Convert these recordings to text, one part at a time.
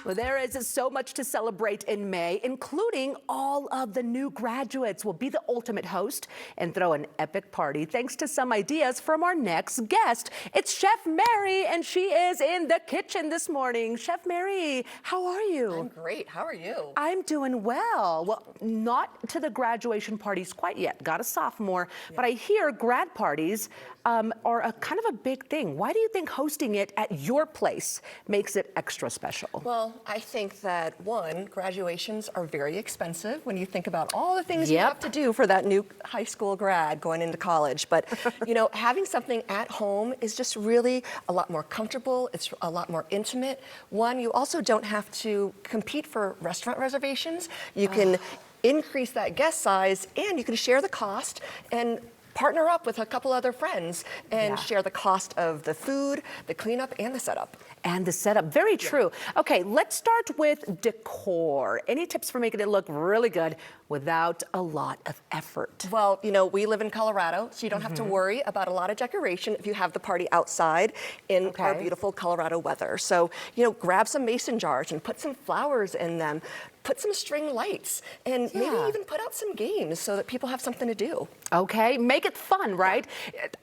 Well, there is so much to celebrate in May, including all of the new graduates will be the ultimate host and throw an epic party thanks to some ideas from our next guest. It's Chef Mary, and she is in the kitchen this morning. Chef Mary, how are you? I'm great. How are you? I'm doing well. Well, not to the graduation parties quite yet. Got a sophomore, but I hear grad parties are a kind of a big thing. Why do you think hosting it at your place makes it extra special? Well, I think that, one, graduations are very expensive when you think about all the things you have to do for that new high school grad going into college. But, you know, having something at home is just really a lot more comfortable. It's a lot more intimate. One, you also don't have to compete for restaurant reservations. You can increase that guest size, and you can share the cost and partner up with a couple other friends and share the cost of the food, the cleanup, and the setup. And the setup, very true. Okay, let's start with decor. Any tips for making it look really good without a lot of effort? Well, you know, we live in Colorado, so you don't have to worry about a lot of decoration if you have the party outside in our beautiful Colorado weather. So, you know, grab some mason jars and put some flowers in them. Put some string lights and maybe even put out some games so that people have something to do. Okay, make it fun, right?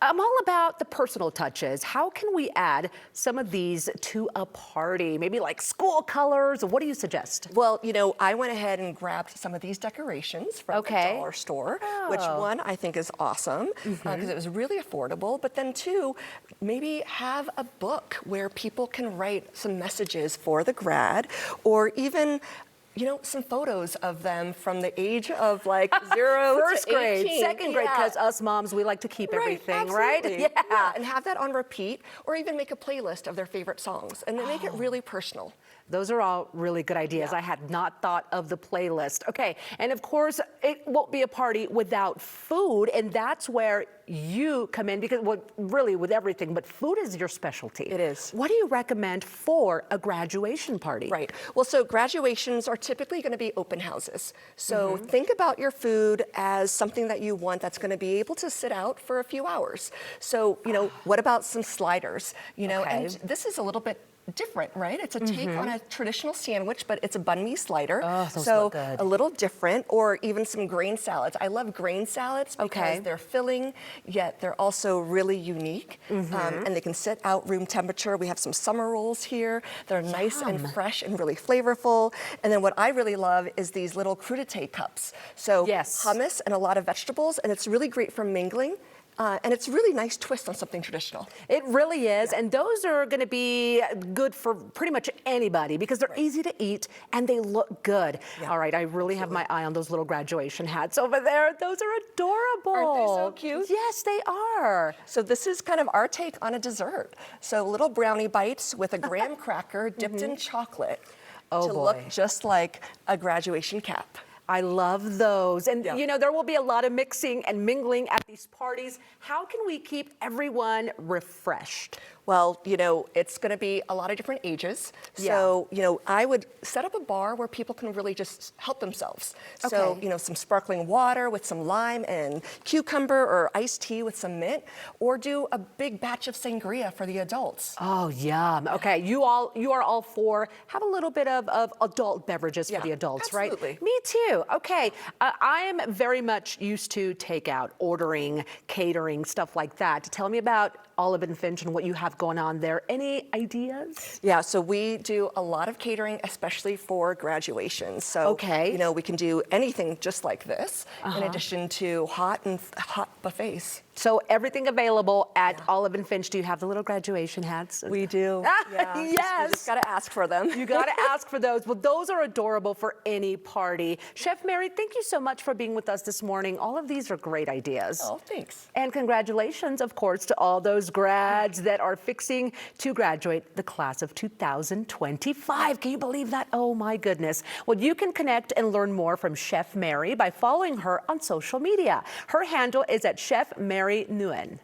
I'm all about the personal touches. How can we add some of these to a party? Maybe like school colors, or what do you suggest? Well, you know, I went ahead and grabbed some of these decorations from the dollar store, which one I think is awesome because it was really affordable. But then two, maybe have a book where people can write some messages for the grad, or even some photos of them from the age of like 0 First to 18. grade, second grade, because us moms, we like to keep everything, right? Yeah, and have that on repeat, or even make a playlist of their favorite songs, and then make it really personal. Those are all really good ideas. I had not thought of the playlist. Okay, and of course, it won't be a party without food, and that's where you come in, because, well, really with everything, but food is your specialty. It is. What do you recommend for a graduation party? Right. Well, so graduations are typically going to be open houses. So think about your food as something that you want that's going to be able to sit out for a few hours. So, what about some sliders? And this is a little bit different, right? It's a take on a traditional sandwich, but it's a bun mi slider. Oh, those so look good. A little different, or even some grain salads. I love grain salads because they're filling, yet they're also really unique. And they can sit out room temperature. We have some summer rolls here. They're nice and fresh and really flavorful. And then what I really love is these little crudité cups. So hummus and a lot of vegetables, and it's really great for mingling. And it's a really nice twist on something traditional. It really is, and those are going to be good for pretty much anybody because they're easy to eat and they look good. All right, I really have my eye on those little graduation hats over there. Those are adorable. Aren't they so cute? Yes, they are. So this is kind of our take on a dessert. So little brownie bites with a graham cracker dipped in chocolate to look just like a graduation cap. I love those. And there will be a lot of mixing and mingling at these parties. How can we keep everyone refreshed? Well, it's going to be a lot of different ages. So, I would set up a bar where people can really just help themselves. So, some sparkling water with some lime and cucumber, or iced tea with some mint, or do a big batch of sangria for the adults. Oh, yum. Okay, you are all for have a little bit of adult beverages for the adults, right? Me too. Okay, I am very much used to takeout, ordering, catering, stuff like that. Tell me about Olive and Finch and what you have going on there. Any ideas? Yeah, so we do a lot of catering, especially for graduations. So, we can do anything just like this, in addition to hot buffets. So everything available at Olive and Finch. Do you have the little graduation hats? We do. Yes. You just got to ask for them. You got to ask for those. Well, those are adorable for any party. Chef Mary, thank you so much for being with us this morning. All of these are great ideas. Oh, thanks. And congratulations, of course, to all those grads that are fixing to graduate, the class of 2025. Can you believe that? Oh, my goodness. Well, you can connect and learn more from Chef Mary by following her on social media. Her handle is at Chef Mary Nguyen.